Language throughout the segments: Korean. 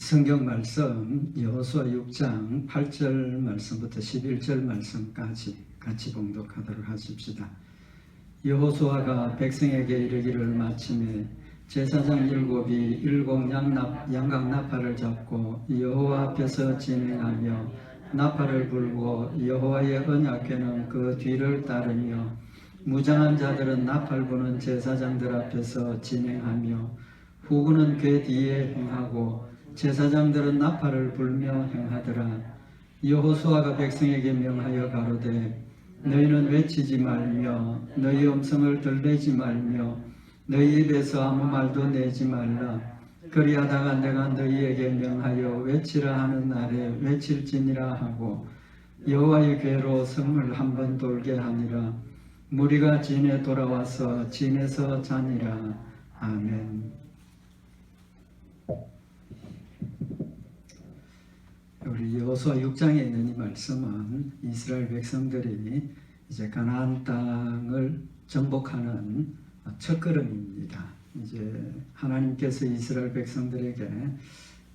성경 말씀 여호수아 6장 8절 말씀부터 11절 말씀까지 같이 봉독하도록 하십시다. 여호수아가 백성에게 이르기를 마침에 제사장 일곱이 양각 나팔을 잡고 여호와 앞에서 진행하며 나팔을 불고 여호와의 언약궤는 그 뒤를 따르며 무장한 자들은 나팔 부는 제사장들 앞에서 진행하며 후군은 궤 뒤에 행하고 제사장들은 나팔을 불며 행하더라. 여호수아가 백성에게 명하여 가로되 너희는 외치지 말며 너희 음성을 들내지 말며 너희 입에서 아무 말도 내지 말라. 그리하다가 내가 너희에게 명하여 외치라 하는 날에 외칠지니라 하고 여호와의 궤로 성을 한번 돌게 하니라. 무리가 진에 돌아와서 진에서 자니라. 아멘. 우리 여호수아 6장에 있는 이 말씀은 이스라엘 백성들이 이제 가나안 땅을 정복하는 첫걸음입니다. 이제 하나님께서 이스라엘 백성들에게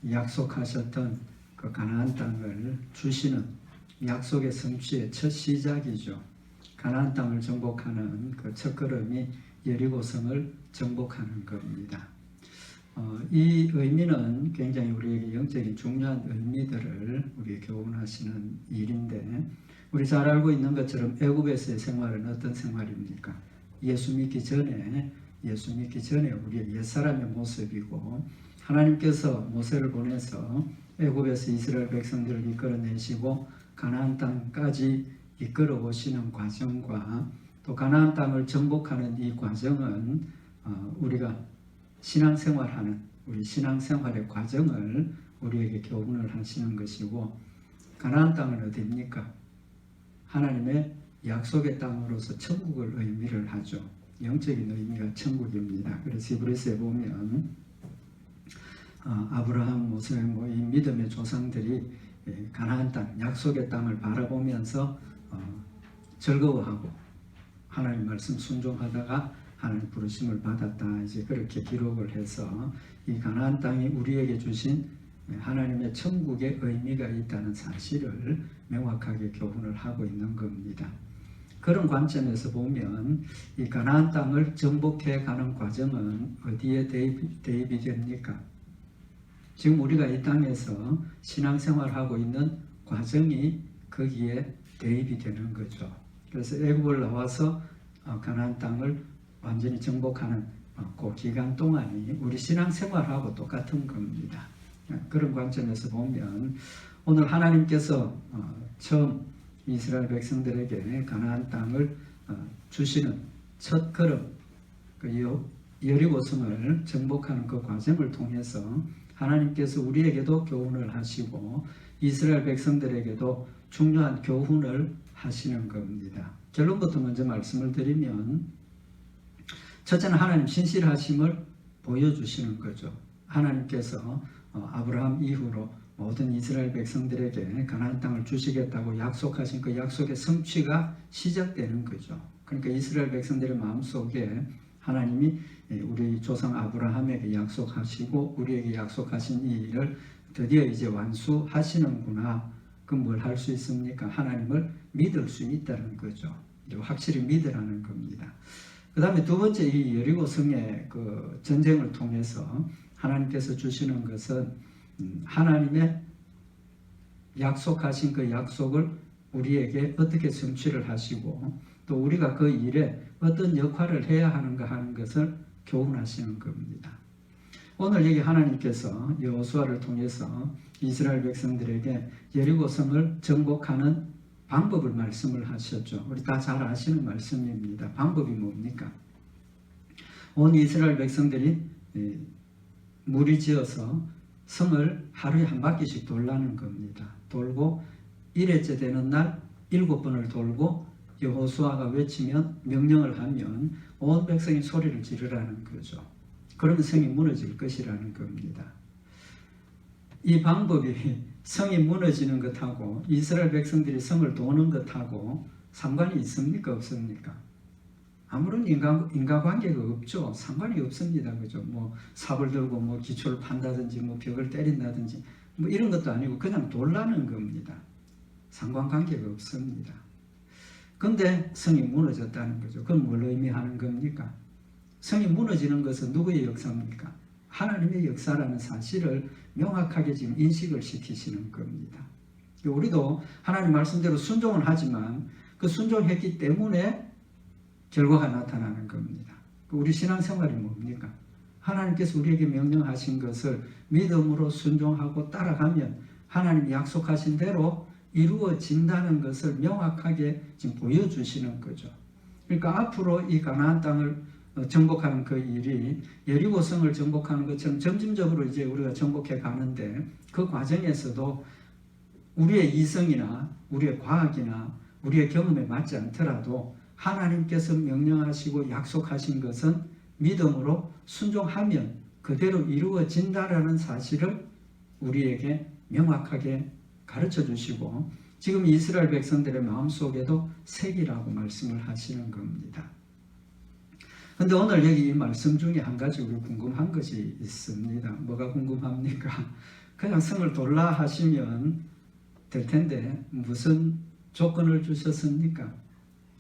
약속하셨던 그 가나안 땅을 주시는 약속의 성취의 첫 시작이죠. 가나안 땅을 정복하는 그 첫걸음이 여리고성을 정복하는 겁니다. 이 의미는 굉장히 우리에게 영적인 중요한 의미들을 우리에게 교훈하시는 일인데, 우리 잘 알고 있는 것처럼 애굽에서의 생활은 어떤 생활입니까? 예수 믿기 전에 우리의 옛사람의 모습이고, 하나님께서 모세를 보내서 애굽에서 이스라엘 백성들을 이끌어내시고 가나안 땅까지 이끌어 오시는 과정과 또 가나안 땅을 정복하는 이 과정은 우리가 신앙생활하는 우리 신앙생활의 과정을 우리에게 교훈을 하시는 것이고, 가나안 땅은 어디입니까? 하나님의 약속의 땅으로서 천국을 의미를 하죠. 영적인 의미가 천국입니다. 그래서 히브리서에 보면 아브라함, 모세, 이 믿음의 조상들이 가나안 땅, 약속의 땅을 바라보면서 즐거워하고 하나님 말씀 순종하다가 하나님 부르심을 받았다. 이제 그렇게 기록을 해서 이 가나안 땅이 우리에게 주신 하나님의 천국의 의미가 있다는 사실을 명확하게 교훈을 하고 있는 겁니다. 그런 관점에서 보면 이 가나안 땅을 정복해 가는 과정은 어디에 대입이 됩니까? 지금 우리가 이 땅에서 신앙생활하고 있는 과정이 거기에 대입이 되는 거죠. 그래서 애굽을 나와서 가나안 땅을 완전히 정복하는 그 기간 동안이 우리 신앙생활하고 똑같은 겁니다. 그런 관점에서 보면 오늘 하나님께서 처음 이스라엘 백성들에게 가나안 땅을 주시는 첫 걸음, 그 여리고성을 정복하는 그 과정을 통해서 하나님께서 우리에게도 교훈을 하시고 이스라엘 백성들에게도 중요한 교훈을 하시는 겁니다. 결론부터 먼저 말씀을 드리면, 첫째는 하나님 신실하심을 보여주시는 거죠. 하나님께서 아브라함 이후로 모든 이스라엘 백성들에게 가나안 땅을 주시겠다고 약속하신 그 약속의 성취가 시작되는 거죠. 그러니까 이스라엘 백성들의 마음속에 하나님이 우리 조상 아브라함에게 약속하시고 우리에게 약속하신 이 일을 드디어 이제 완수하시는구나. 그럼 뭘 할 수 있습니까? 하나님을 믿을 수 있다는 거죠. 확실히 믿으라는 겁니다. 그 다음에 두 번째, 이 여리고성의 그 전쟁을 통해서 하나님께서 주시는 것은 하나님의 약속하신 그 약속을 우리에게 어떻게 성취를 하시고 또 우리가 그 일에 어떤 역할을 해야 하는가 하는 것을 교훈하시는 겁니다. 오늘 여기 하나님께서 여호수아를 통해서 이스라엘 백성들에게 여리고성을 정복하는 방법을 말씀을 하셨죠. 우리 다 잘 아시는 말씀입니다. 방법이 뭡니까? 온 이스라엘 백성들이 무리지어서 성을 하루에 한 바퀴씩 돌라는 겁니다. 돌고 1회째 되는 날 7번을 돌고 여호수아가 외치면 명령을 하면 온 백성이 소리를 지르라는 거죠. 그러면 성이 무너질 것이라는 겁니다. 이 방법이 성이 무너지는 것하고 이스라엘 백성들이 성을 도는 것하고 상관이 있습니까? 없습니까? 아무런 인과관계가 없죠. 상관이 없습니다. 그죠? 뭐 삽을 들고 뭐 기초를 판다든지 뭐 벽을 때린다든지 뭐 이런 것도 아니고 그냥 돌라는 겁니다. 상관관계가 없습니다. 근데 성이 무너졌다는 거죠. 그건 뭘 의미하는 겁니까? 성이 무너지는 것은 누구의 역사입니까? 하나님의 역사라는 사실을 명확하게 지금 인식을 시키시는 겁니다. 우리도 하나님 말씀대로 순종은 하지만 그 순종했기 때문에 결과가 나타나는 겁니다. 우리 신앙생활이 뭡니까? 하나님께서 우리에게 명령하신 것을 믿음으로 순종하고 따라가면 하나님이 약속하신 대로 이루어진다는 것을 명확하게 지금 보여주시는 거죠. 그러니까 앞으로 이 가나안 땅을 정복하는 그 일이 여리고성을 정복하는 것처럼 점진적으로 이제 우리가 정복해 가는데 그 과정에서도 우리의 이성이나 우리의 과학이나 우리의 경험에 맞지 않더라도 하나님께서 명령하시고 약속하신 것은 믿음으로 순종하면 그대로 이루어진다라는 사실을 우리에게 명확하게 가르쳐 주시고 지금 이스라엘 백성들의 마음속에도 새기라고 말씀을 하시는 겁니다. 그런데 오늘 여기 이 말씀 중에 한 가지 우리 궁금한 것이 있습니다. 뭐가 궁금합니까? 그냥 성을 돌라 하시면 될 텐데 무슨 조건을 주셨습니까?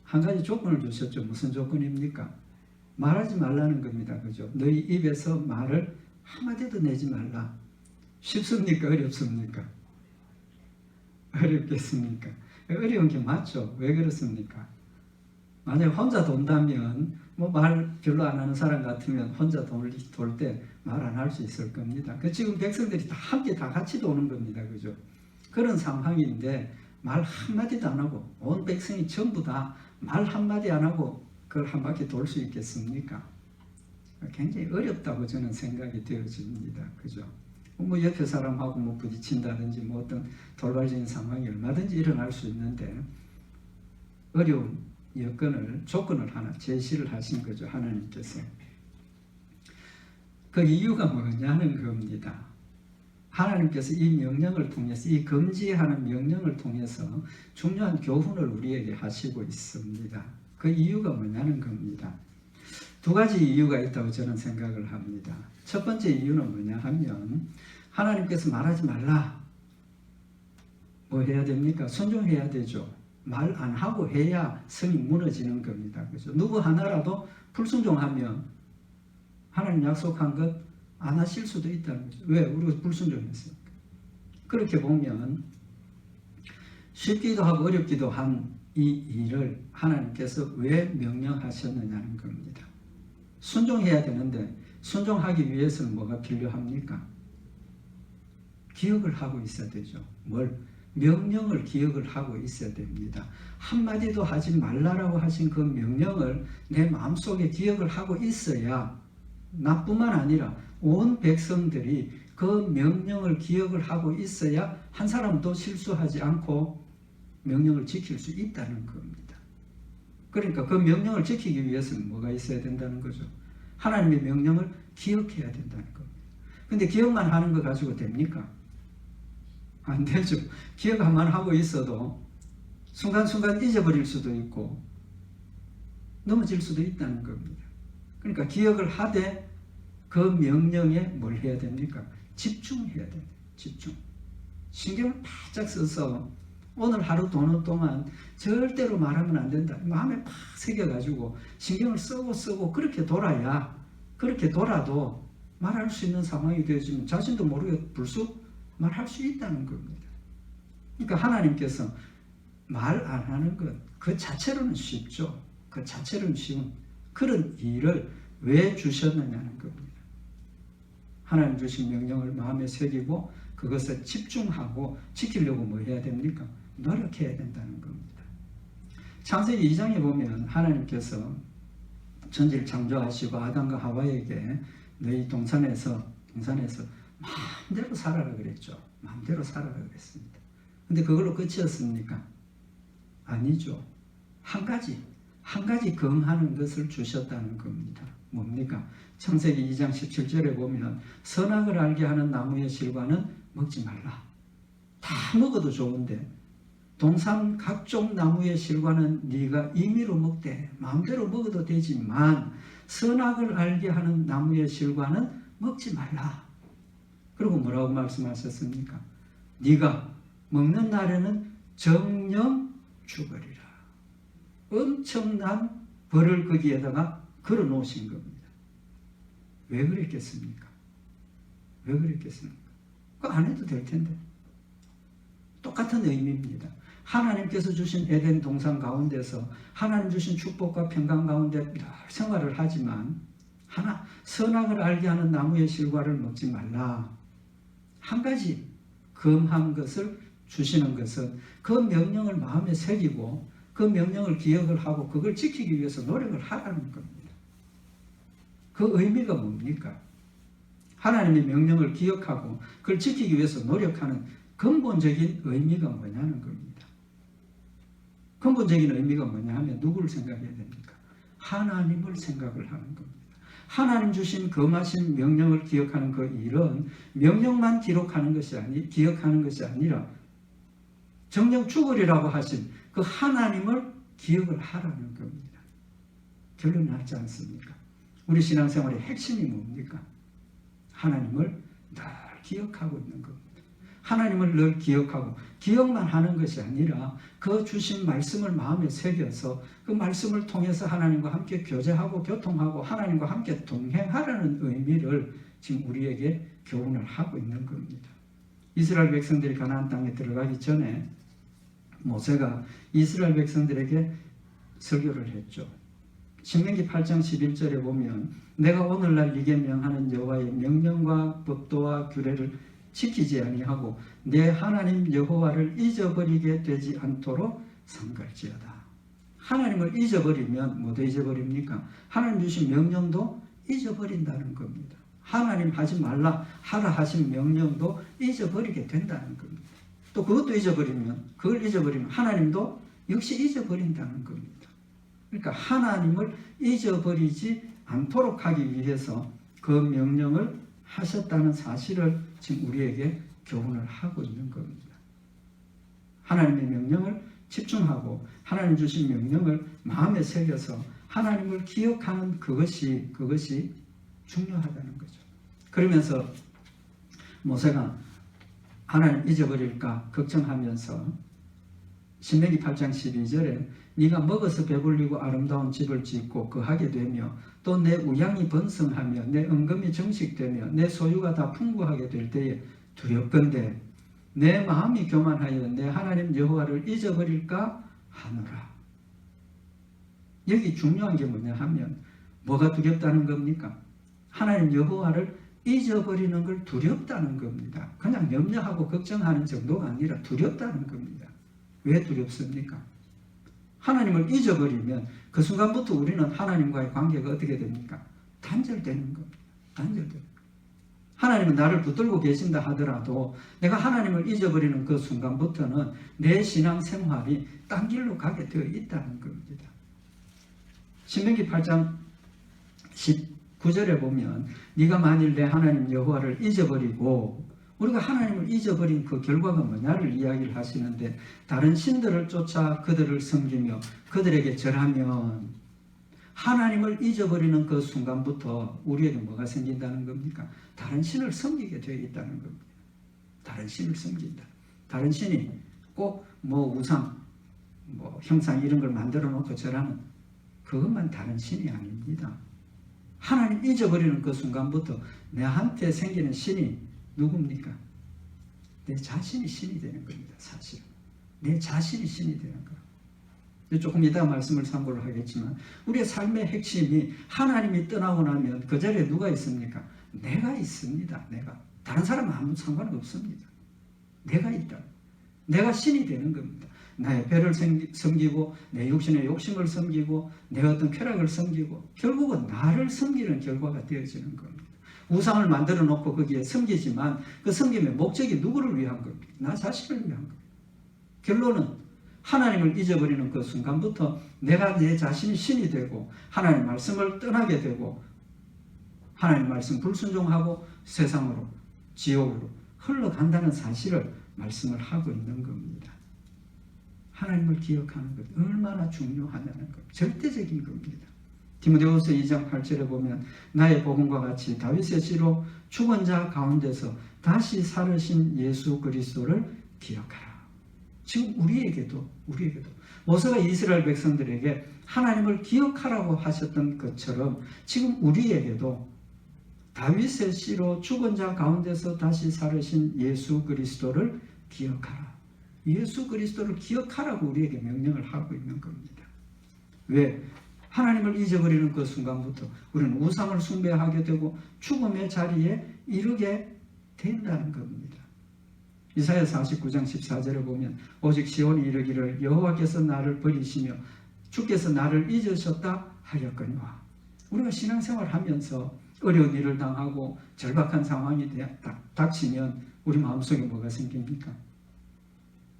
한 가지 조건을 주셨죠. 무슨 조건입니까? 말하지 말라는 겁니다. 그죠? 너희 입에서 말을 한마디도 내지 말라. 쉽습니까? 어렵습니까? 어렵겠습니까? 어려운 게 맞죠. 왜 그렇습니까? 만약 혼자 돈다면 뭐 말 별로 안 하는 사람 같으면 혼자 돌 때 말 안 할 수 있을 겁니다. 지금 백성들이 다 함께 다 같이 도는 겁니다. 그죠? 그런 상황인데 말 한마디도 안 하고 온 백성이 전부 다 말 한마디 안 하고 그걸 한 바퀴 돌 수 있겠습니까? 굉장히 어렵다고 저는 생각이 되어집니다. 그죠? 뭐 옆에 사람하고 뭐 부딪힌다든지 뭐 어떤 돌발적인 상황이 얼마든지 일어날 수 있는데 어려운 조건을 하나 제시를 하신 거죠. 하나님께서. 그 이유가 뭐냐는 겁니다. 하나님께서 이 명령을 통해서 이 금지하는 명령을 통해서 중요한 교훈을 우리에게 하시고 있습니다. 그 이유가 뭐냐는 겁니다. 두 가지 이유가 있다고 저는 생각을 합니다. 첫 번째 이유는 뭐냐 하면 하나님께서 말하지 말라. 뭐 해야 됩니까? 순종해야 되죠. 말 안 하고 해야 성이 무너지는 겁니다. 그죠? 누구 하나라도 불순종하면 하나님 약속한 것 안 하실 수도 있다는 거죠. 왜? 우리가 불순종했으니까. 그렇게 보면 쉽기도 하고 어렵기도 한 이 일을 하나님께서 왜 명령하셨느냐는 겁니다. 순종해야 되는데 순종하기 위해서는 뭐가 필요합니까? 기억을 하고 있어야 되죠. 뭘? 명령을 기억을 하고 있어야 됩니다. 한마디도 하지 말라라고 하신 그 명령을 내 마음속에 기억을 하고 있어야 나뿐만 아니라 온 백성들이 그 명령을 기억을 하고 있어야 한 사람도 실수하지 않고 명령을 지킬 수 있다는 겁니다. 그러니까 그 명령을 지키기 위해서는 뭐가 있어야 된다는 거죠? 하나님의 명령을 기억해야 된다는 겁니다. 근데 기억만 하는 거 가지고 됩니까? 안 되죠. 기억만 하고 있어도 순간순간 잊어버릴 수도 있고 넘어질 수도 있다는 겁니다. 그러니까 기억을 하되 그 명령에 뭘 해야 됩니까? 집중해야 됩니다. 집중. 신경을 바짝 써서 오늘 하루 도는 동안 절대로 말하면 안 된다. 마음에 팍 새겨가지고 신경을 쓰고 그렇게 돌아야 그렇게 돌아도 말할 수 있는 상황이 되어지면 자신도 모르게 불쑥 말할 수 있다는 겁니다. 그러니까 하나님께서 말 안 하는 것 그 자체로는 쉽죠. 그 자체로는 쉬운 그런 일을 왜 주셨느냐는 겁니다. 하나님 주신 명령을 마음에 새기고 그것을 집중하고 지키려고 뭐 해야 됩니까? 노력해야 된다는 겁니다. 창세기 2장에 보면 하나님께서 천지를 창조하시고 아담과 하와에게 너희 동산에서 마음대로 살아라 그랬죠. 마음대로 살아라 그랬습니다. 근데 그걸로 끝이었습니까? 아니죠. 한 가지 금하는 것을 주셨다는 겁니다. 뭡니까? 창세기 2장 17절에 보면 선악을 알게 하는 나무의 실과는 먹지 말라. 다 먹어도 좋은데 동산 각종 나무의 실과는 네가 임의로 먹되 마음대로 먹어도 되지만 선악을 알게 하는 나무의 실과는 먹지 말라. 그리고 뭐라고 말씀하셨습니까? 네가 먹는 날에는 정령 죽으리라. 엄청난 벌을 거기에다가 걸어 놓으신 겁니다. 왜 그랬겠습니까? 왜 그랬겠습니까? 그거 안 해도 될 텐데. 똑같은 의미입니다. 하나님께서 주신 에덴 동산 가운데서 하나님 주신 축복과 평강 가운데 늘 생활을 하지만 선악을 알게 하는 나무의 실과를 먹지 말라. 한 가지 금한 것을 주시는 것은 그 명령을 마음에 새기고 그 명령을 기억을 하고 그걸 지키기 위해서 노력을 하라는 겁니다. 그 의미가 뭡니까? 하나님의 명령을 기억하고 그걸 지키기 위해서 노력하는 근본적인 의미가 뭐냐는 겁니다. 근본적인 의미가 뭐냐 하면 누구를 생각해야 됩니까? 하나님을 생각을 하는 겁니다. 하나님 주신 금하신 명령을 기억하는 그 일은 명령만 기록하는 것이 기억하는 것이 아니라 정령 죽으리라고 하신 그 하나님을 기억을 하라는 겁니다. 결론이 나지 않습니까? 우리 신앙생활의 핵심이 뭡니까? 하나님을 늘 기억하고 있는 겁니다. 하나님을 늘 기억하고 기억만 하는 것이 아니라 그 주신 말씀을 마음에 새겨서 그 말씀을 통해서 하나님과 함께 교제하고 교통하고 하나님과 함께 동행하라는 의미를 지금 우리에게 교훈을 하고 있는 겁니다. 이스라엘 백성들이 가나안 땅에 들어가기 전에 모세가 이스라엘 백성들에게 설교를 했죠. 신명기 8장 11절에 보면 내가 오늘날 네게 명하는 여호와의 명령과 법도와 규례를 지키지 아니하고 내 하나님 여호와를 잊어버리게 되지 않도록 삼갈지어다. 하나님을 잊어버리면 뭐도 잊어버립니까? 하나님 주신 명령도 잊어버린다는 겁니다. 하나님 하지 말라 하라 하신 명령도 잊어버리게 된다는 겁니다. 또 그것도 그걸 잊어버리면 하나님도 역시 잊어버린다는 겁니다. 그러니까 하나님을 잊어버리지 않도록 하기 위해서 그 명령을 하셨다는 사실을 지금 우리에게 교훈을 하고 있는 겁니다. 하나님의 명령을 집중하고 하나님 주신 명령을 마음에 새겨서 하나님을 기억하는 그것이 중요하다는 거죠. 그러면서 모세가 하나님 잊어버릴까 걱정하면서 신명기 8장 12절에 네가 먹어서 배불리고 아름다운 집을 짓고 거하게 되며 또 내 우양이 번성하며 내 은금이 정식되며 내 소유가 다 풍부하게 될 때에 두렵건대 내 마음이 교만하여 내 하나님 여호와를 잊어버릴까 하노라. 여기 중요한 게 뭐냐 하면 뭐가 두렵다는 겁니까? 하나님 여호와를 잊어버리는 걸 두렵다는 겁니다. 그냥 염려하고 걱정하는 정도가 아니라 두렵다는 겁니다. 왜 두렵습니까? 하나님을 잊어버리면 그 순간부터 우리는 하나님과의 관계가 어떻게 됩니까? 단절되는 겁니다. 단절돼요. 하나님은 나를 붙들고 계신다 하더라도 내가 하나님을 잊어버리는 그 순간부터는 내 신앙생활이 딴 길로 가게 되어 있다는 겁니다. 신명기 8장 19절에 보면 네가 만일 내 하나님 여호와를 잊어버리고 우리가 하나님을 잊어버린 그 결과가 뭐냐를 이야기를 하시는데 다른 신들을 쫓아 그들을 섬기며 그들에게 절하면 하나님을 잊어버리는 그 순간부터 우리에게 뭐가 생긴다는 겁니까? 다른 신을 섬기게 되어 있다는 겁니다. 다른 신을 섬긴다. 다른 신이 꼭 우상, 형상 이런 걸 만들어 놓고 절하는 그것만 다른 신이 아닙니다. 하나님 잊어버리는 그 순간부터 내한테 생기는 신이 누굽니까? 내 자신이 신이 되는 겁니다. 사실 내 자신이 신이 되는 거예요. 조금 이따 말씀을 참고를 하겠지만 우리의 삶의 핵심이 하나님이 떠나고 나면 그 자리에 누가 있습니까? 내가 있습니다. 내가. 다른 사람은 아무 상관은 없습니다. 내가 있다. 내가 신이 되는 겁니다. 나의 배를 섬기고 내 육신의 욕심을 섬기고 내 어떤 쾌락을 섬기고 결국은 나를 섬기는 결과가 되어지는 겁니다. 우상을 만들어 놓고 거기에 섬기지만 그 섬김의 목적이 누구를 위한 겁니까? 나 자신을 위한 겁니다. 결론은 하나님을 잊어버리는 그 순간부터 내가 내 자신이 신이 되고 하나님 말씀을 떠나게 되고 하나님 말씀 불순종하고 세상으로 지옥으로 흘러간다는 사실을 말씀을 하고 있는 겁니다. 하나님을 기억하는 것 얼마나 중요하냐는 것, 절대적인 겁니다. 디모데후서 2장 8절에 보면 나의 복음과 같이 다윗의 씨로 죽은 자 가운데서 다시 살으신 예수 그리스도를 기억하라. 지금 우리에게도 모세가 이스라엘 백성들에게 하나님을 기억하라고 하셨던 것처럼 지금 우리에게도 다윗의 씨로 죽은 자 가운데서 다시 살으신 예수 그리스도를 기억하라. 예수 그리스도를 기억하라고 우리에게 명령을 하고 있는 겁니다. 왜? 하나님을 잊어버리는 그 순간부터 우리는 우상을 숭배하게 되고 죽음의 자리에 이르게 된다는 겁니다. 이사야 49장 14절에 보면 오직 시온이 이르기를 여호와께서 나를 버리시며 주께서 나를 잊으셨다 하였거니와. 우리가 신앙생활하면서 어려운 일을 당하고 절박한 상황이 닥치면 우리 마음속에 뭐가 생깁니까?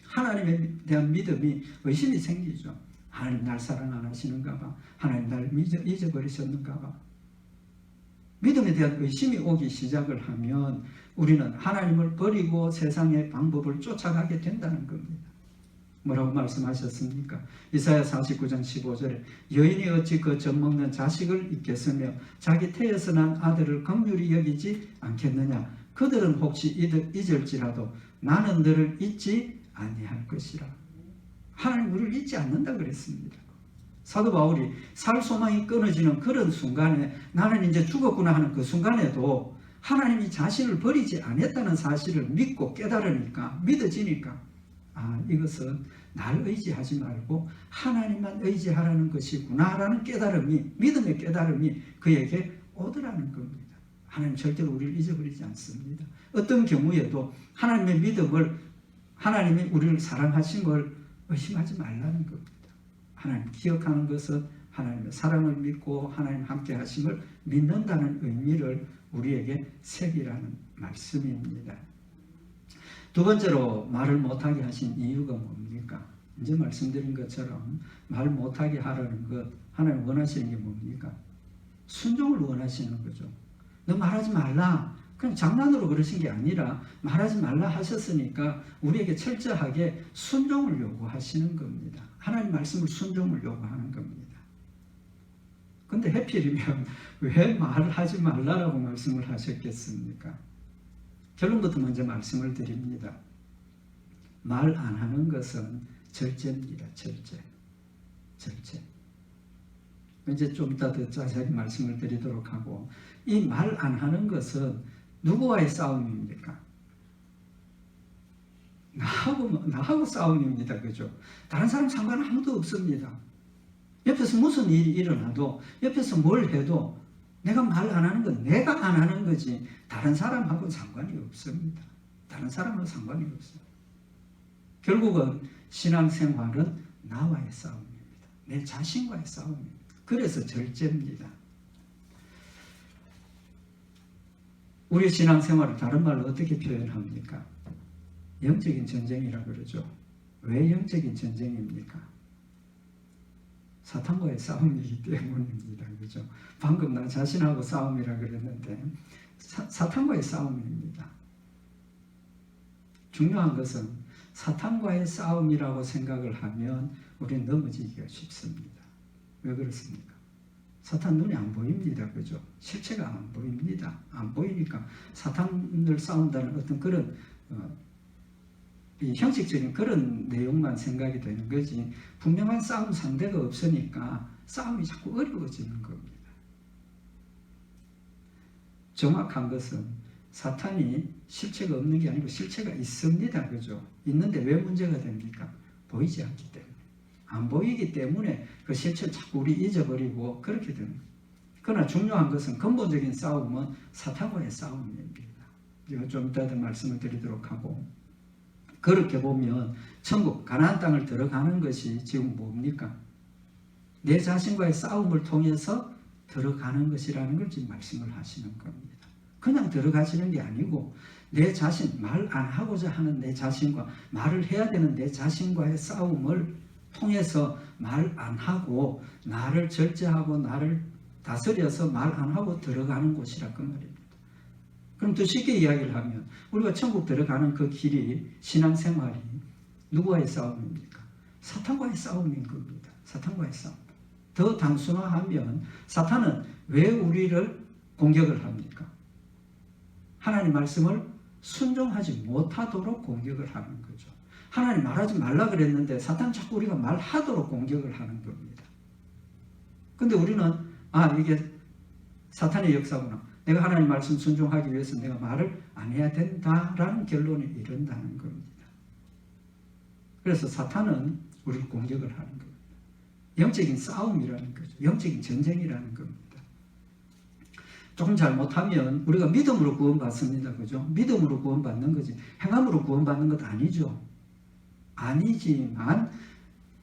하나님에 대한 믿음이 의심이 생기죠. 하나님 날 사랑 안 하시는가 봐. 하나님 날 잊어버리셨는가 봐. 믿음에 대한 의심이 오기 시작을 하면 우리는 하나님을 버리고 세상의 방법을 쫓아가게 된다는 겁니다. 뭐라고 말씀하셨습니까? 이사야 49장 15절에 여인이 어찌 그 젖먹는 자식을 잊겠으며 자기 태에서 난 아들을 긍휼히 여기지 않겠느냐. 그들은 혹시 잊을지라도 나는 너를 잊지 아니할 것이라. 하나님 우리를 잊지 않는다 그랬습니다. 사도 바울이 살 소망이 끊어지는 그런 순간에 나는 이제 죽었구나 하는 그 순간에도 하나님이 자신을 버리지 않았다는 사실을 믿고 깨달으니까, 믿어지니까 이것은 나를 의지하지 말고 하나님만 의지하라는 것이구나 라는 깨달음이, 믿음의 깨달음이 그에게 오더라는 겁니다. 하나님 절대로 우리를 잊어버리지 않습니다. 어떤 경우에도 하나님의 믿음을, 하나님이 우리를 사랑하신 걸 의심하지 말라는 겁니다. 하나님 기억하는 것은 하나님의 사랑을 믿고 하나님 함께 하심을 믿는다는 의미를 우리에게 새기라는 말씀입니다. 두 번째로 말을 못하게 하신 이유가 뭡니까? 이제 말씀드린 것처럼 말 못하게 하라는 것, 하나님 원하시는 게 뭡니까? 순종을 원하시는 거죠. 너 말하지 말라. 그냥 장난으로 그러신 게 아니라 말하지 말라 하셨으니까 우리에게 철저하게 순종을 요구하시는 겁니다. 하나님 말씀을 순종을 요구하는 겁니다. 근데 해필이면 왜 말하지 말라라고 말씀을 하셨겠습니까? 결론부터 먼저 말씀을 드립니다. 말 안 하는 것은 절제입니다. 절제. 이제 좀 이따 더 자세히 말씀을 드리도록 하고, 이 말 안 하는 것은 누구와의 싸움입니까? 나하고 싸움입니다. 그죠? 다른 사람 상관 아무도 없습니다. 옆에서 무슨 일이 일어나도, 옆에서 뭘 해도 내가 말 안 하는 건 내가 안 하는 거지 다른 사람하고는 상관이 없습니다. 다른 사람하고 상관이 없어요. 결국은 신앙생활은 나와의 싸움입니다. 내 자신과의 싸움입니다. 그래서 절제입니다. 우리 신앙생활을 다른 말로 어떻게 표현합니까? 영적인 전쟁이라고 그러죠. 왜 영적인 전쟁입니까? 사탄과의 싸움이기 때문입니다. 그죠? 방금 나 자신하고 싸움이라 그랬는데 사탄과의 싸움입니다. 중요한 것은 사탄과의 싸움이라고 생각을 하면 우리는 넘어지기가 쉽습니다. 왜 그렇습니까? 사탄 눈에 안 보입니다. 그죠? 실체가 안 보입니다. 안 보이니까 사탄을 싸운다는 어떤 그런 이 형식적인 그런 내용만 생각이 되는 거지, 분명한 싸움 상대가 없으니까 싸움이 자꾸 어려워지는 겁니다. 정확한 것은 사탄이 실체가 없는 게 아니고 실체가 있습니다. 그죠? 있는데 왜 문제가 됩니까? 보이지 않기 때문에. 안 보이기 때문에 그 실체를 자꾸 우리 잊어버리고 그렇게 됩니다. 그러나 중요한 것은 근본적인 싸움은 사탄과의 싸움입니다. 제가 좀 이따 더 말씀을 드리도록 하고, 그렇게 보면 천국 가나안 땅을 들어가는 것이 지금 뭡니까? 내 자신과의 싸움을 통해서 들어가는 것이라는 걸 지금 말씀을 하시는 겁니다. 그냥 들어가시는 게 아니고 내 자신, 말 안 하고자 하는 내 자신과 말을 해야 되는 내 자신과의 싸움을 통해서 말 안 하고 나를 절제하고 나를 다스려서 말 안 하고 들어가는 곳이라 그 말입니다. 그럼 더 쉽게 이야기를 하면 우리가 천국 들어가는 그 길이, 신앙생활이 누구와의 싸움입니까? 사탄과의 싸움인 겁니다. 사탄과의 싸움. 더 단순화하면 사탄은 왜 우리를 공격을 합니까? 하나님 말씀을 순종하지 못하도록 공격을 하는 거죠. 하나님 말하지 말라 그랬는데 사탄 자꾸 우리가 말하도록 공격을 하는 겁니다. 근데 우리는 이게 사탄의 역사구나. 내가 하나님 말씀 순종하기 위해서 내가 말을 안 해야 된다라는 결론에 이른다는 겁니다. 그래서 사탄은 우리를 공격을 하는 겁니다. 영적인 싸움이라는 거죠. 영적인 전쟁이라는 겁니다. 조금 잘못하면 우리가 믿음으로 구원받습니다. 그죠? 믿음으로 구원받는 거지. 행함으로 구원받는 것 아니죠. 아니지만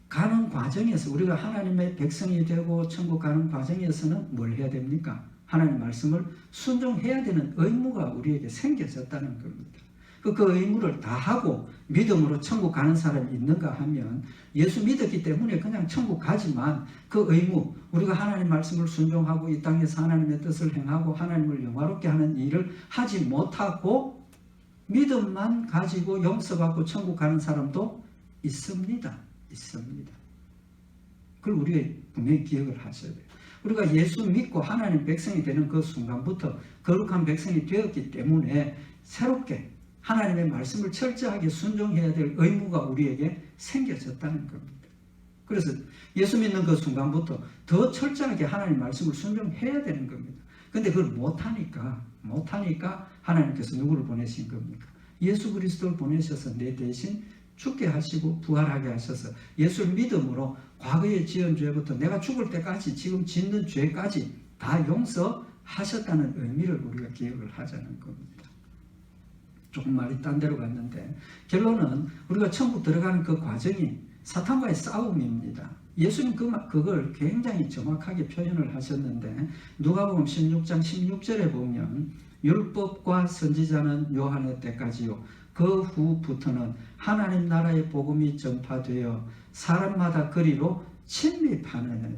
가는 과정에서 우리가 하나님의 백성이 되고 천국 가는 과정에서는 뭘 해야 됩니까? 하나님 말씀을 순종해야 되는 의무가 우리에게 생겨졌다는 겁니다. 그 의무를 다 하고 믿음으로 천국 가는 사람이 있는가 하면 예수 믿었기 때문에 그냥 천국 가지만 그 의무, 우리가 하나님 말씀을 순종하고 이 땅에서 하나님의 뜻을 행하고 하나님을 영화롭게 하는 일을 하지 못하고 믿음만 가지고 용서받고 천국 가는 사람도 있습니다. 있습니다. 그걸 우리가 분명히 기억을 하셔야 돼요. 우리가 예수 믿고 하나님 백성이 되는 그 순간부터 거룩한 백성이 되었기 때문에 새롭게 하나님의 말씀을 철저하게 순종해야 될 의무가 우리에게 생겨졌다는 겁니다. 그래서 예수 믿는 그 순간부터 더 철저하게 하나님 말씀을 순종해야 되는 겁니다. 근데 그걸 못하니까 하나님께서 누구를 보내신 겁니까? 예수 그리스도를 보내셔서 내 대신 죽게 하시고 부활하게 하셔서 예수를 믿음으로 과거에 지은 죄부터 내가 죽을 때까지 지금 짓는 죄까지 다 용서하셨다는 의미를 우리가 기억을 하자는 겁니다. 조금 말이 딴 데로 갔는데 결론은 우리가 천국 들어가는 그 과정이 사탄과의 싸움입니다. 예수님 그걸 굉장히 정확하게 표현을 하셨는데 누가복음 16장 16절에 보면 율법과 선지자는 요한의 때까지요 그 후부터는 하나님 나라의 복음이 전파되어 사람마다 그리로 침입하느니라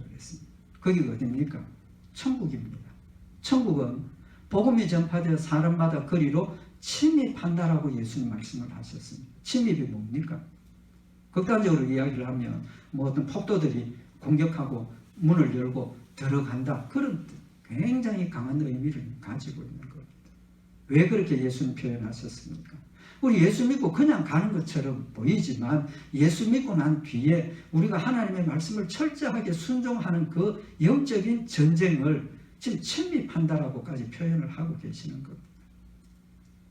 그랬습니다. 거기가 어디입니까? 천국입니다. 천국은 복음이 전파되어 사람마다 그리로 침입한다라고 예수님 말씀을 하셨습니다. 침입이 뭡니까? 극단적으로 이야기를 하면 어떤 폭도들이 공격하고 문을 열고 들어간다. 그런 굉장히 강한 의미를 가지고 있는 겁니다. 왜 그렇게 예수님 표현하셨습니까? 우리 예수 믿고 그냥 가는 것처럼 보이지만 예수 믿고 난 뒤에 우리가 하나님의 말씀을 철저하게 순종하는 그 영적인 전쟁을 지금 침입한다라고까지 표현을 하고 계시는 겁니다.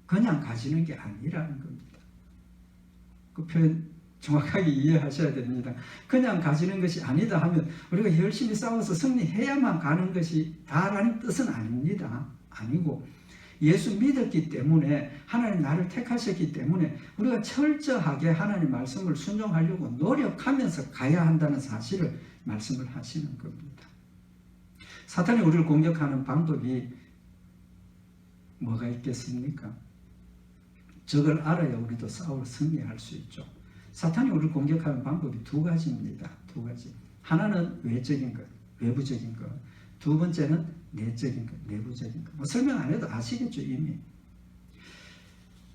그냥 가지는 게 아니라는 겁니다. 그 표현 정확하게 이해하셔야 됩니다. 그냥 가지는 것이 아니다 하면 우리가 열심히 싸워서 승리해야만 가는 것이 다라는 뜻은 아닙니다. 아니고 예수 믿었기 때문에 하나님 나를 택하셨기 때문에 우리가 철저하게 하나님 말씀을 순종하려고 노력하면서 가야 한다는 사실을 말씀을 하시는 겁니다. 사탄이 우리를 공격하는 방법이 뭐가 있겠습니까? 저걸 알아야 우리도 싸워 승리할 수 있죠. 사탄이 우리를 공격하는 방법이 두 가지입니다. 두 가지. 하나는 외적인 것, 외부적인 것. 두 번째는 내적인 것, 내부적인 것. 설명 안 해도 아시겠죠, 이미.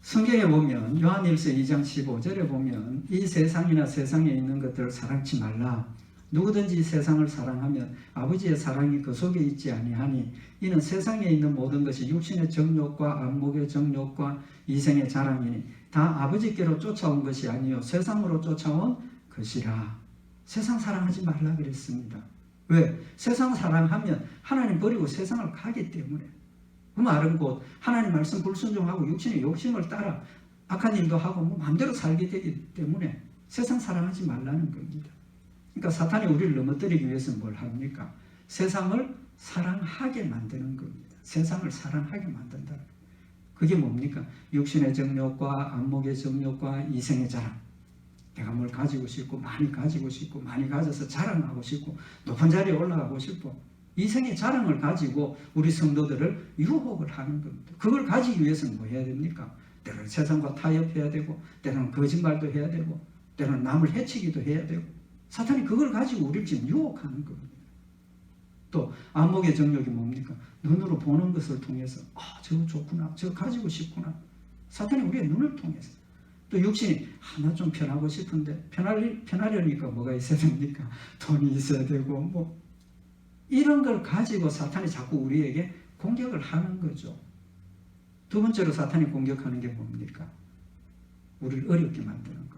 성경에 보면 요한일서 2장 15절에 보면 이 세상이나 세상에 있는 것들을 사랑치 말라. 누구든지 세상을 사랑하면 아버지의 사랑이 그 속에 있지 아니하니 이는 세상에 있는 모든 것이 육신의 정욕과 안목의 정욕과 이생의 자랑이니 다 아버지께로 쫓아온 것이 아니요 세상으로 쫓아온 것이라. 세상 사랑하지 말라 그랬습니다. 왜? 세상 사랑하면 하나님 버리고 세상을 가기 때문에. 그 말은 곧 하나님 말씀 불순종하고 육신의 욕심을 따라 악한 일도 하고 마음대로 살게 되기 때문에 세상 사랑하지 말라는 겁니다. 그러니까 사탄이 우리를 넘어뜨리기 위해서는 뭘 합니까? 세상을 사랑하게 만드는 겁니다. 세상을 사랑하게 만든다. 그게 뭡니까? 육신의 정욕과 안목의 정욕과 이생의 자랑. 내가 뭘 가지고 싶고 많이 가지고 싶고 많이 가져서 자랑하고 싶고 높은 자리에 올라가고 싶고 이생의 자랑을 가지고 우리 성도들을 유혹을 하는 겁니다. 그걸 가지기 위해서는 뭐 해야 됩니까? 때로는 세상과 타협해야 되고 때로는 거짓말도 해야 되고 때로는 남을 해치기도 해야 되고 사탄이 그걸 가지고 우리를 지금 유혹하는 겁니다. 또 안목의 정욕이 뭡니까? 눈으로 보는 것을 통해서 저거 좋구나, 저거 가지고 싶구나. 사탄이 우리의 눈을 통해서 또 육신이 나 좀 편하고 싶은데 편하려니까 뭐가 있어야 됩니까? 돈이 있어야 되고 뭐 이런 걸 가지고 사탄이 자꾸 우리에게 공격을 하는 거죠. 두 번째로 사탄이 공격하는 게 뭡니까? 우리를 어렵게 만드는 겁니다.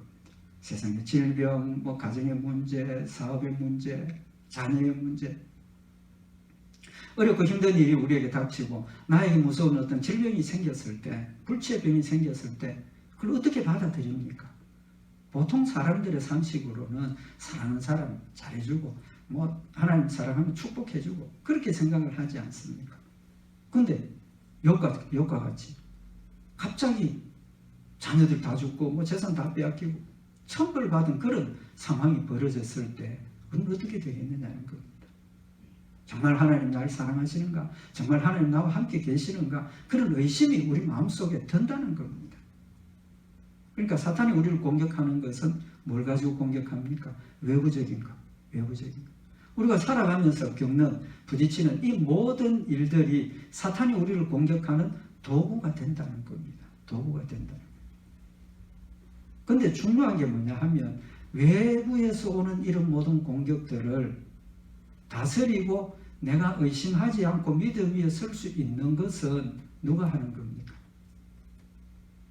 세상의 질병, 뭐 가정의 문제, 사업의 문제, 자녀의 문제, 어렵고 힘든 일이 우리에게 닥치고 나에게 무서운 어떤 질병이 생겼을 때, 불치의 병이 생겼을 때 그걸 어떻게 받아들입니까? 보통 사람들의 상식으로는 사랑하는 사람 잘해주고 뭐 하나님 사랑하면 축복해주고 그렇게 생각을 하지 않습니까? 근데 욥과 같이 갑자기 자녀들 다 죽고 뭐 재산 다 빼앗기고 천벌 받은 그런 상황이 벌어졌을 때 우리는 어떻게 되겠느냐는 겁니다. 정말 하나님 나를 사랑하시는가? 정말 하나님 나와 함께 계시는가? 그런 의심이 우리 마음속에 든다는 겁니다. 그러니까 사탄이 우리를 공격하는 것은 뭘 가지고 공격합니까? 외부적인 것, 외부적인 것. 우리가 살아가면서 겪는, 부딪히는 이 모든 일들이 사탄이 우리를 공격하는 도구가 된다는 겁니다. 도구가 된다는 거예요. 근데 중요한 게 뭐냐 하면 외부에서 오는 이런 모든 공격들을 다스리고 내가 의심하지 않고 믿음 위에 설 수 있는 것은 누가 하는 겁니까?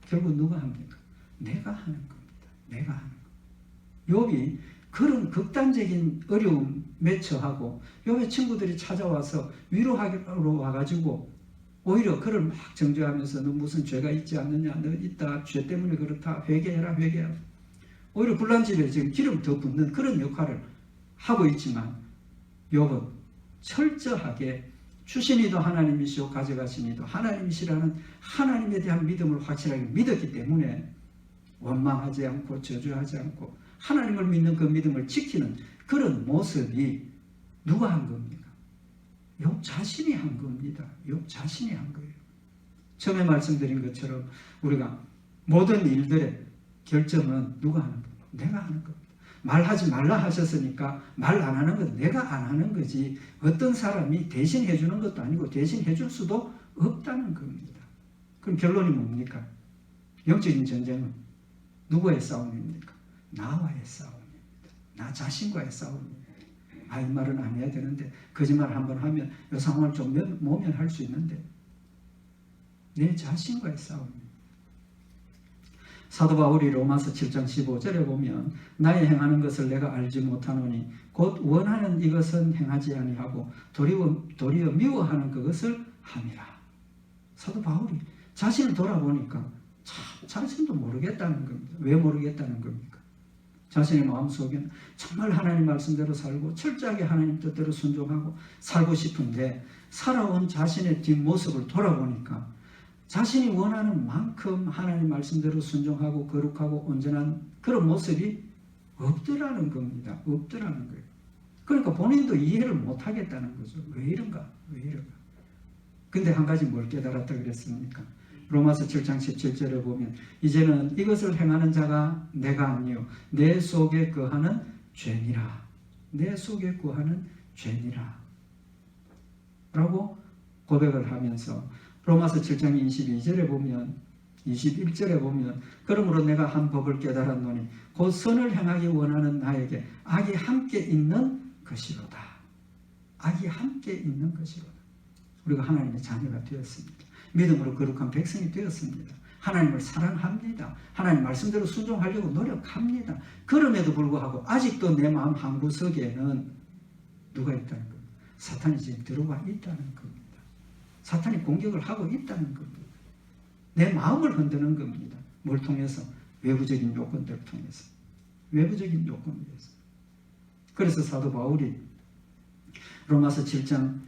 결국 누가 합니까? 내가 하는 겁니다. 내가 하는 것. 욥이 그런 극단적인 어려움에 처하고 욥의 친구들이 찾아와서 위로하러 와가지고 오히려 그를 막 정죄하면서 너 무슨 죄가 있지 않느냐, 너 있다, 죄 때문에 그렇다, 회개해라, 회개해라. 오히려 불난집에 지금 기름 더 붓는 그런 역할을 하고 있지만 욥은 철저하게 주신이도 하나님이시오 가져가시니도 하나님이시라는 하나님에 대한 믿음을 확실하게 믿었기 때문에 원망하지 않고 저주하지 않고 하나님을 믿는 그 믿음을 지키는 그런 모습이 누가 한 겁니까? 욥 자신이 한 겁니다. 욥 자신이 한 거예요. 처음에 말씀드린 것처럼 우리가 모든 일들의 결정은 누가 하는 겁니까? 내가 하는 겁니다. 말하지 말라 하셨으니까 말 안 하는 건 내가 안 하는 거지 어떤 사람이 대신 해주는 것도 아니고 대신 해줄 수도 없다는 겁니다. 그럼 결론이 뭡니까? 영적인 전쟁은 누구의 싸움입니까? 나와의 싸움입니다. 나 자신과의 싸움입니다. 이 말은 안 해야 되는데 거짓말 한번 하면 이 상황을 좀 모면할 수 있는데 내 자신과의 싸움입니다. 사도 바울이 로마서 7장 15절에 보면 나의 행하는 것을 내가 알지 못하노니 곧 원하는 이것은 행하지 아니하고 도리어 미워하는 그것을 함이라. 사도 바울이 자신을 돌아보니까 참 자신도 모르겠다는 겁니다. 왜 모르겠다는 겁니까? 자신의 마음속에는 정말 하나님 말씀대로 살고 철저하게 하나님 뜻대로 순종하고 살고 싶은데 살아온 자신의 뒷모습을 돌아보니까 자신이 원하는 만큼 하나님 말씀대로 순종하고 거룩하고 온전한 그런 모습이 없더라는 겁니다. 없더라는 거예요. 그러니까 본인도 이해를 못하겠다는 거죠. 왜 이런가? 왜 이런가? 근데 한 가지 뭘 깨달았다 그랬습니까? 로마서 7장 17절에 보면 이제는 이것을 행하는 자가 내가 아니요 내 속에 거하는 죄니라. 내 속에 거하는 죄니라. 라고 고백을 하면서 로마서 7장 22절에 보면 21절에 보면 그러므로 내가 한 법을 깨달았노니 곧 선을 행하기 원하는 나에게 악이 함께 있는 것이로다. 악이 함께 있는 것이로다. 우리가 하나님의 자녀가 되었습니다. 믿음으로 거룩한 백성이 되었습니다. 하나님을 사랑합니다. 하나님 말씀대로 순종하려고 노력합니다. 그럼에도 불구하고 아직도 내 마음 한구석에는 누가 있다는 겁니다. 사탄이 지금 들어와 있다는 겁니다. 사탄이 공격을 하고 있다는 겁니다. 내 마음을 흔드는 겁니다. 뭘 통해서? 외부적인 요건들을 통해서. 외부적인 요건을 위해서. 그래서 사도 바울이 로마서 7장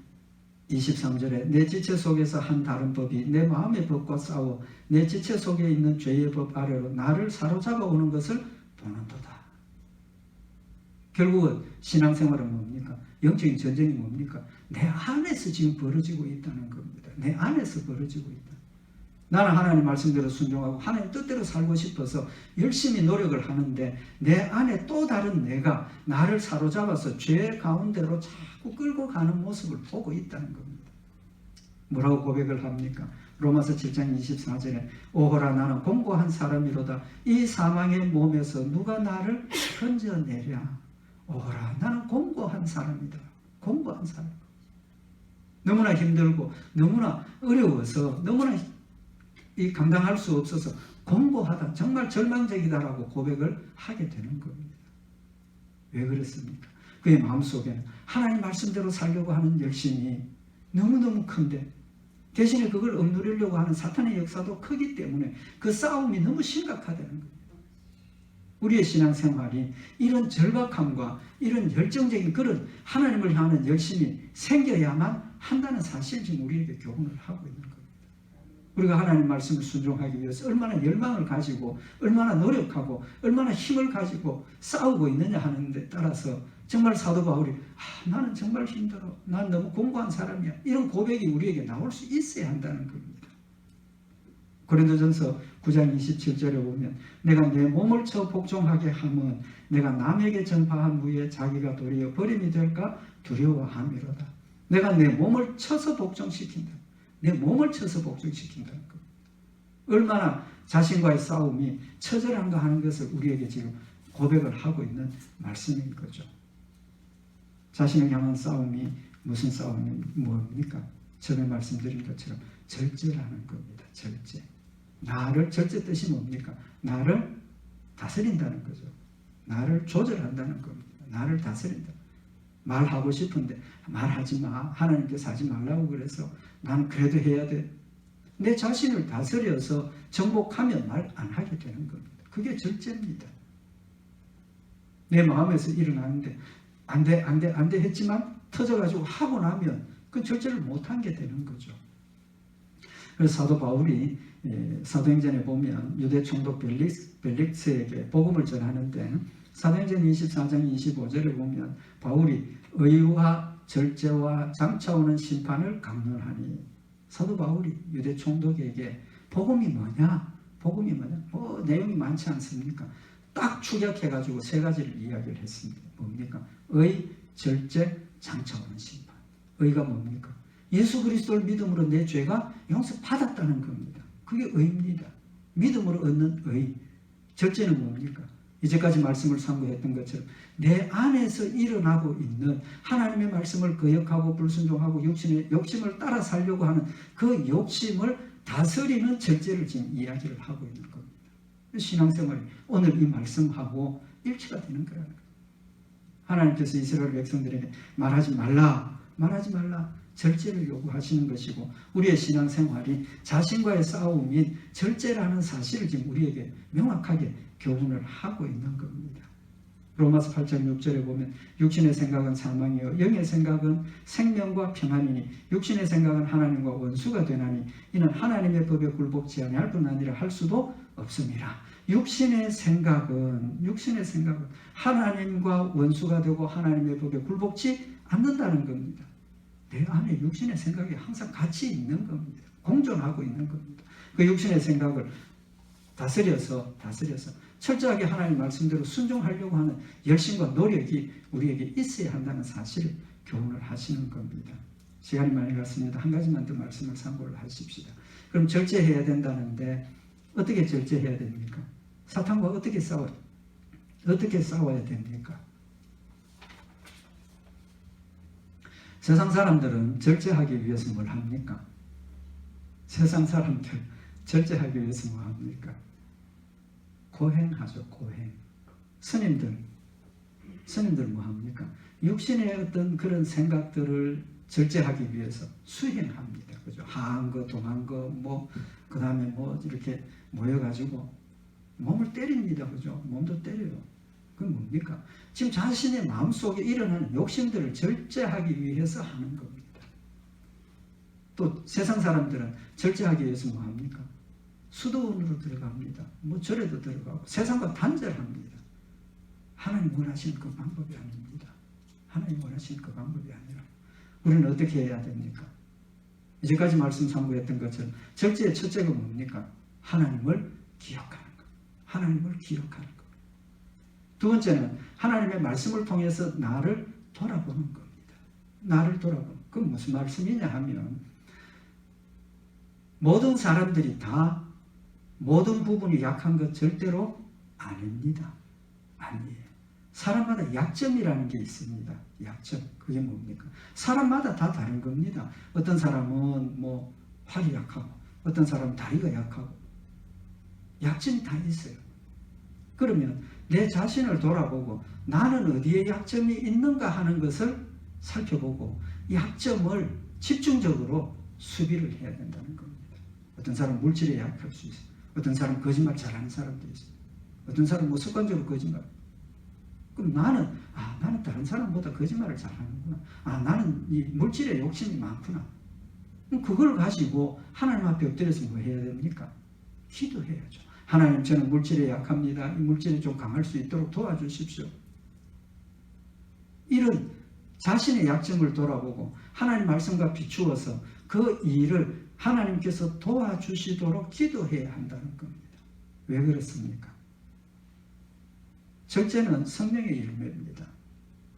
23절에 내 지체 속에서 한 다른 법이 내 마음의 법과 싸워 내 지체 속에 있는 죄의 법 아래로 나를 사로잡아 오는 것을 보는도다. 결국은 신앙생활은 뭡니까? 영적인 전쟁이 뭡니까? 내 안에서 지금 벌어지고 있다는 겁니다. 내 안에서 벌어지고 있다. 나는 하나님 말씀대로 순종하고 하나님 뜻대로 살고 싶어서 열심히 노력을 하는데 내 안에 또 다른 내가 나를 사로잡아서 죄 가운데로 자꾸 끌고 가는 모습을 보고 있다는 겁니다. 뭐라고 고백을 합니까? 로마서 7장 24절에 오호라 나는 공고한 사람이로다. 이 사망의 몸에서 누가 나를 건져내랴. 오호라 나는 공고한 사람이다. 공고한 사람. 너무나 힘들고 너무나 어려워서 너무나 감당할 수 없어서 공고하다. 정말 절망적이다라고 고백을 하게 되는 겁니다. 왜 그렇습니까? 그의 마음속에는 하나님 말씀대로 살려고 하는 열심이 너무너무 큰데 대신에 그걸 억누르려고 하는 사탄의 역사도 크기 때문에 그 싸움이 너무 심각하다는 겁니다. 우리의 신앙생활이 이런 절박함과 이런 열정적인 그런 하나님을 향하는 열심이 생겨야만 한다는 사실을 지금 우리에게 교훈을 하고 있는 겁니다. 우리가 하나님 말씀을 순종하기 위해서 얼마나 열망을 가지고 얼마나 노력하고 얼마나 힘을 가지고 싸우고 있느냐 하는 데 따라서 정말 사도 바울이 나는 정말 힘들어. 난 너무 공고한 사람이야. 이런 고백이 우리에게 나올 수 있어야 한다는 겁니다. 고린도전서 9장 27절에 보면 내가 내 몸을 쳐 복종하게 하면 내가 남에게 전파한 후에 자기가 도리어 버림이 될까 두려워함이로다. 내가 내 몸을 쳐서 복종시킨다. 내 몸을 쳐서 복종시킨다는 겁니다. 얼마나 자신과의 싸움이 처절한가 하는 것을 우리에게 지금 고백을 하고 있는 말씀인 거죠. 자신을 향한 싸움이 무슨 싸움이 뭡니까? 전에 말씀드린 것처럼 절제라는 겁니다. 절제. 절제 뜻이 뭡니까? 나를 다스린다는 거죠. 나를 조절한다는 겁니다. 나를 다스린다. 말하고 싶은데 말하지 마. 하나님께서 하지 말라고 그래서 나는 그래도 해야 돼. 내 자신을 다스려서 정복하면 말 안 하게 되는 겁니다. 그게 절제입니다. 내 마음에서 일어나는데 안 돼 했지만 터져가지고 하고 나면 그 절제를 못한 게 되는 거죠. 그래서 사도 바울이 사도행전에 보면 유대 총독 벨릭스에게 복음을 전하는데 사도행전 24장 25절에 보면 바울이 의와 절제와 장차오는 심판을 강론하니 사도 바울이 유대 총독에게 복음이 뭐냐? 뭐 내용이 많지 않습니까? 딱 축약해가지고 세 가지를 이야기를 했습니다. 뭡니까? 의, 절제, 장차오는 심판. 의가 뭡니까? 예수 그리스도를 믿음으로 내 죄가 용서받았다는 겁니다. 그게 의입니다. 믿음으로 얻는 의. 절제는 뭡니까? 이제까지 말씀을 상고했던 것처럼 내 안에서 일어나고 있는 하나님의 말씀을 거역하고 불순종하고 육신의 욕심을 따라 살려고 하는 그 욕심을 다스리는 절제를 지금 이야기를 하고 있는 겁니다. 신앙생활이 오늘 이 말씀하고 일치가 되는 거라는 거예요. 하나님께서 이스라엘 백성들에게 말하지 말라 절제를 요구하시는 것이고 우리의 신앙생활이 자신과의 싸움인 절제라는 사실을 지금 우리에게 명확하게 교훈을 하고 있는 겁니다. 로마서 8장 6절에 보면 육신의 생각은 사망이요 영의 생각은 생명과 평안이니 육신의 생각은 하나님과 원수가 되나니 이는 하나님의 법에 굴복지 아니할 뿐 아니라 할 수도 없음이라. 육신의 생각은 하나님과 원수가 되고 하나님의 법에 굴복지 않는다는 겁니다. 내 안에 육신의 생각이 항상 같이 있는 겁니다. 공존하고 있는 겁니다. 그 육신의 생각을 다스려서 철저하게 하나님 말씀대로 순종하려고 하는 열심과 노력이 우리에게 있어야 한다는 사실을 교훈을 하시는 겁니다. 시간이 많이 갔습니다. 한 가지만 더 말씀을 참고를 하십시다. 그럼 절제해야 된다는데 어떻게 절제해야 됩니까? 사탄과 어떻게 싸워야 됩니까? 세상 사람들은 절제하기 위해서 뭘 합니까? 세상 사람들 절제하기 위해서 뭐 합니까? 고행하죠. 고행. 스님들 뭐 합니까? 육신의 어떤 그런 생각들을 절제하기 위해서 수행합니다. 그죠? 하한 거, 동한 거, 그 다음에 이렇게 모여가지고 몸을 때립니다. 그죠? 몸도 때려요. 그건 뭡니까? 지금 자신의 마음속에 일어나는 욕심들을 절제하기 위해서 하는 겁니다. 또 세상 사람들은 절제하기 위해서 뭐 합니까? 수도원으로 들어갑니다. 절에도 들어가고 세상과 단절합니다. 하나님 원하시는 그 방법이 아닙니다. 하나님 원하시는 그 방법이 아니라 우리는 어떻게 해야 됩니까? 이제까지 말씀 상고했던 것처럼 절제의 첫째가 뭡니까? 하나님을 기억하는 것. 하나님을 기억하는 것. 두 번째는 하나님의 말씀을 통해서 나를 돌아보는 겁니다. 나를 돌아보는. 그건 무슨 말씀이냐 하면 모든 사람들이 다 모든 부분이 약한 것 절대로 아닙니다. 아니에요. 사람마다 약점이라는 게 있습니다. 약점. 그게 뭡니까? 사람마다 다 다른 겁니다. 어떤 사람은 뭐 팔이 약하고, 어떤 사람은 다리가 약하고, 약점이 다 있어요. 그러면 내 자신을 돌아보고 나는 어디에 약점이 있는가 하는 것을 살펴보고 약점을 집중적으로 수비를 해야 된다는 겁니다. 어떤 사람은 물질에 약할 수 있어요. 어떤 사람은 거짓말 잘하는 사람도 있어요. 어떤 사람은 뭐 습관적으로 거짓말. 그럼 나는 다른 사람보다 거짓말을 잘하는구나. 나는 이 물질에 욕심이 많구나. 그럼 그걸 가지고 하나님 앞에 엎드려서 뭐 해야 됩니까? 기도해야죠. 하나님, 저는 물질에 약합니다. 이 물질이 좀 강할 수 있도록 도와주십시오. 이런 자신의 약점을 돌아보고 하나님 말씀과 비추어서 그 일을 하나님께서 도와주시도록 기도해야 한다는 겁니다. 왜 그렇습니까? 첫째는 성령의 열매입니다.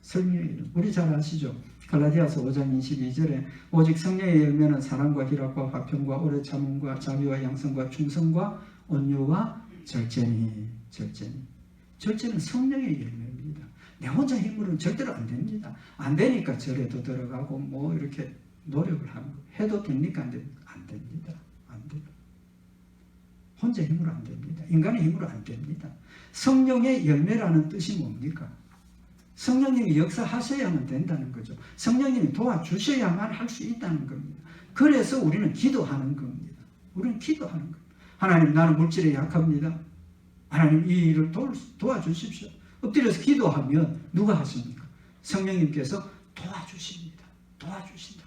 성령의 열매. 우리 잘 아시죠? 갈라디아서 5장 22절에 오직 성령의 열매는 사랑과 희락과 화평과 오래 참음과 자비와 양성과 충성과 온유와 절제니. 절제는 성령의 열매입니다. 내 혼자 힘으로는 절대로 안 됩니다. 안 되니까 절에도 들어가고 뭐 이렇게 노력을 하는 거. 해도 됩니까? 안 됩니까? 안 됩니다. 안 돼요. 혼자 힘으로 안 됩니다. 인간의 힘으로 안 됩니다. 성령의 열매라는 뜻이 뭡니까? 성령님이 역사하셔야만 된다는 거죠. 성령님이 도와주셔야만 할 수 있다는 겁니다. 그래서 우리는 기도하는 겁니다. 우리는 기도하는 겁니다. 하나님, 나는 물질에 약합니다. 하나님, 이 일을 도와주십시오. 엎드려서 기도하면 누가 하십니까? 성령님께서 도와주십니다. 도와주신다.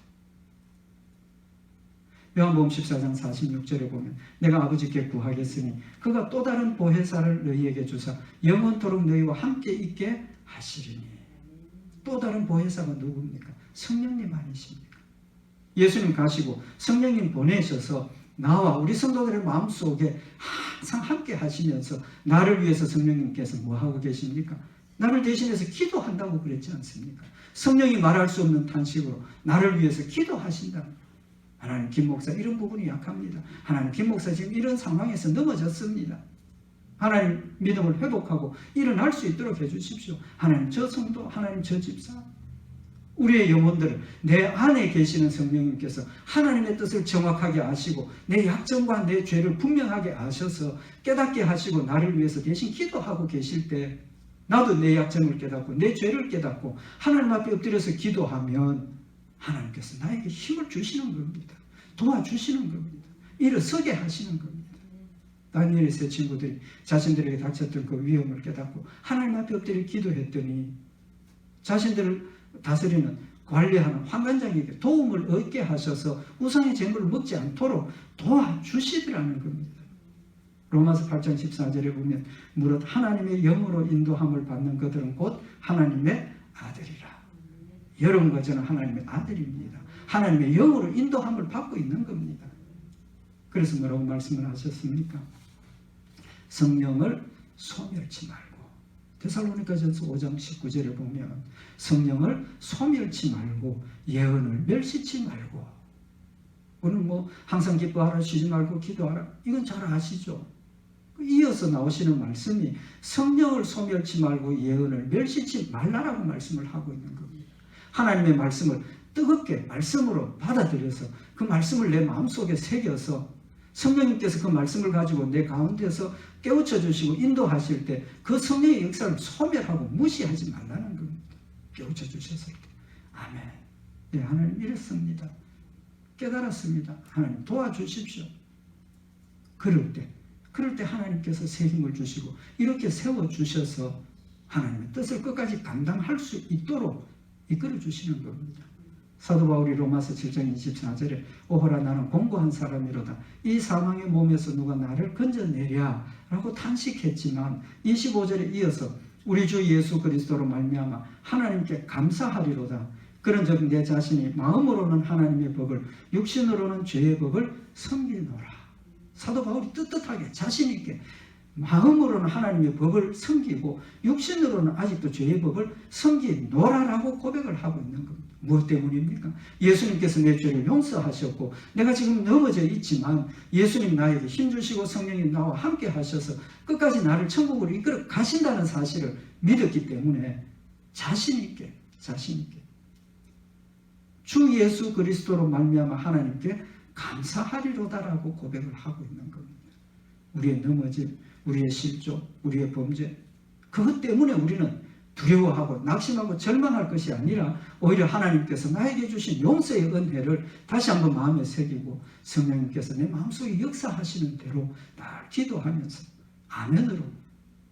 요한복음 14장 46절에 보면 내가 아버지께 구하겠으니 그가 또 다른 보혜사를 너희에게 주사 영원토록 너희와 함께 있게 하시리니. 또 다른 보혜사가 누굽니까? 성령님 아니십니까? 예수님 가시고 성령님 보내셔서 나와 우리 성도들의 마음속에 항상 함께 하시면서 나를 위해서 성령님께서 뭐 하고 계십니까? 나를 대신해서 기도한다고 그랬지 않습니까? 성령이 말할 수 없는 탄식으로 나를 위해서 기도하신다. 하나님, 김 목사 이런 부분이 약합니다. 하나님, 김 목사 지금 이런 상황에서 넘어졌습니다. 하나님, 믿음을 회복하고 일어날 수 있도록 해주십시오. 하나님, 저 성도, 하나님, 저 집사, 우리의 영혼들을 내 안에 계시는 성령님께서 하나님의 뜻을 정확하게 아시고 내 약점과 내 죄를 분명하게 아셔서 깨닫게 하시고 나를 위해서 대신 기도하고 계실 때 나도 내 약점을 깨닫고 내 죄를 깨닫고 하나님 앞에 엎드려서 기도하면 하나님께서 나에게 힘을 주시는 겁니다. 도와주시는 겁니다. 일어서게 하시는 겁니다. 다니엘의 세 친구들이 자신들에게 닥쳤던 그 위험을 깨닫고 하나님 앞에 엎드려 기도했더니 자신들을 다스리는 관리하는 환관장에게 도움을 얻게 하셔서 우상의 재물을 먹지 않도록 도와주시더라는 겁니다. 로마서 8장 14절에 보면 무릇 하나님의 영으로 인도함을 받는 그들은 곧 하나님의 아들이라. 여러분과 저는 하나님의 아들입니다. 하나님의 영으로 인도함을 받고 있는 겁니다. 그래서 뭐라고 말씀을 하셨습니까? 성령을 소멸치 말고. 데살로니가전서 5장 19절에 보면 성령을 소멸치 말고 예언을 멸시치 말고. 오늘 뭐 항상 기뻐하라, 쉬지 말고 기도하라, 이건 잘 아시죠? 이어서 나오시는 말씀이 성령을 소멸치 말고 예언을 멸시치 말라라고 말씀을 하고 있는 겁니다. 하나님의 말씀을 뜨겁게 말씀으로 받아들여서 그 말씀을 내 마음속에 새겨서 성령님께서 그 말씀을 가지고 내 가운데서 깨우쳐 주시고 인도하실 때 그 성령의 역사를 소멸하고 무시하지 말라는 겁니다. 깨우쳐 주셨을 때. 아멘. 네, 하나님 이랬습니다. 깨달았습니다. 하나님 도와주십시오. 그럴 때 하나님께서 새 힘을 주시고 이렇게 세워주셔서 하나님의 뜻을 끝까지 감당할 수 있도록 이끌어 주시는 겁니다. 사도 바울이 로마서 7장 24절에 오호라 나는 공고한 사람이로다. 이 사망의 몸에서 누가 나를 건져내랴 라고 탄식했지만 25절에 이어서 우리 주 예수 그리스도로 말미암아 하나님께 감사하리로다. 그런즉 내 자신이 마음으로는 하나님의 법을 육신으로는 죄의 법을 섬기노라. 사도 바울이 떳떳하게 자신있게 마음으로는 하나님의 법을 섬기고 육신으로는 아직도 죄의 법을 섬기노라라고 고백을 하고 있는 겁니다. 무엇 때문입니까? 예수님께서 내 죄를 용서하셨고 내가 지금 넘어져 있지만 예수님 나에게 힘주시고 성령님 나와 함께 하셔서 끝까지 나를 천국으로 이끌어 가신다는 사실을 믿었기 때문에 자신 있게 주 예수 그리스도로 말미암아 하나님께 감사하리로다라고 고백을 하고 있는 겁니다. 우리의 넘어짐, 우리의 실족, 우리의 범죄, 그것 때문에 우리는 두려워하고 낙심하고 절망할 것이 아니라 오히려 하나님께서 나에게 주신 용서의 은혜를 다시 한번 마음에 새기고 성령님께서 내 마음속에 역사하시는 대로 날 기도하면서 아멘으로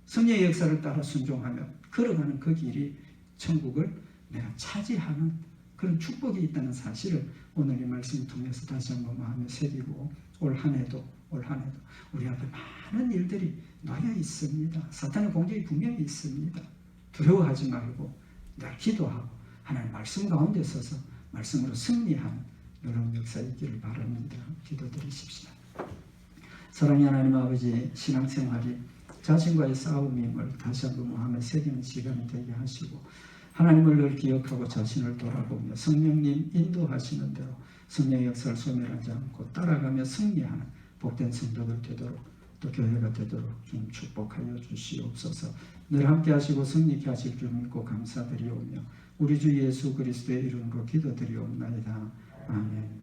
성령의 역사를 따라 순종하며 걸어가는 그 길이 천국을 내가 차지하는 그런 축복이 있다는 사실을 오늘 이 말씀을 통해서 다시 한번 마음에 새기고 올 한 해도 우리 앞에 많은 일들이 놓여 있습니다. 사탄의 공격이 분명히 있습니다. 두려워하지 말고 늘 기도하고 하나님 말씀 가운데 서서 말씀으로 승리하는 여러분 역사 있기를 바랍니다. 기도드리십시다. 사랑의 하나님 아버지, 신앙생활이 자신과의 싸움임을 다시 한번 마음에 새기는 시간이 되게 하시고 하나님을 늘 기억하고 자신을 돌아보며 성령님 인도하시는 대로 성령의 역사를 소멸하지 않고 따라가며 승리하는 복된 성도들 되도록 또 교회가 되도록 좀 축복하여 주시옵소서. 늘 함께 하시고 승리케 하실 줄 믿고 감사드리오며 우리 주 예수 그리스도의 이름으로 기도드리옵나이다. 아멘.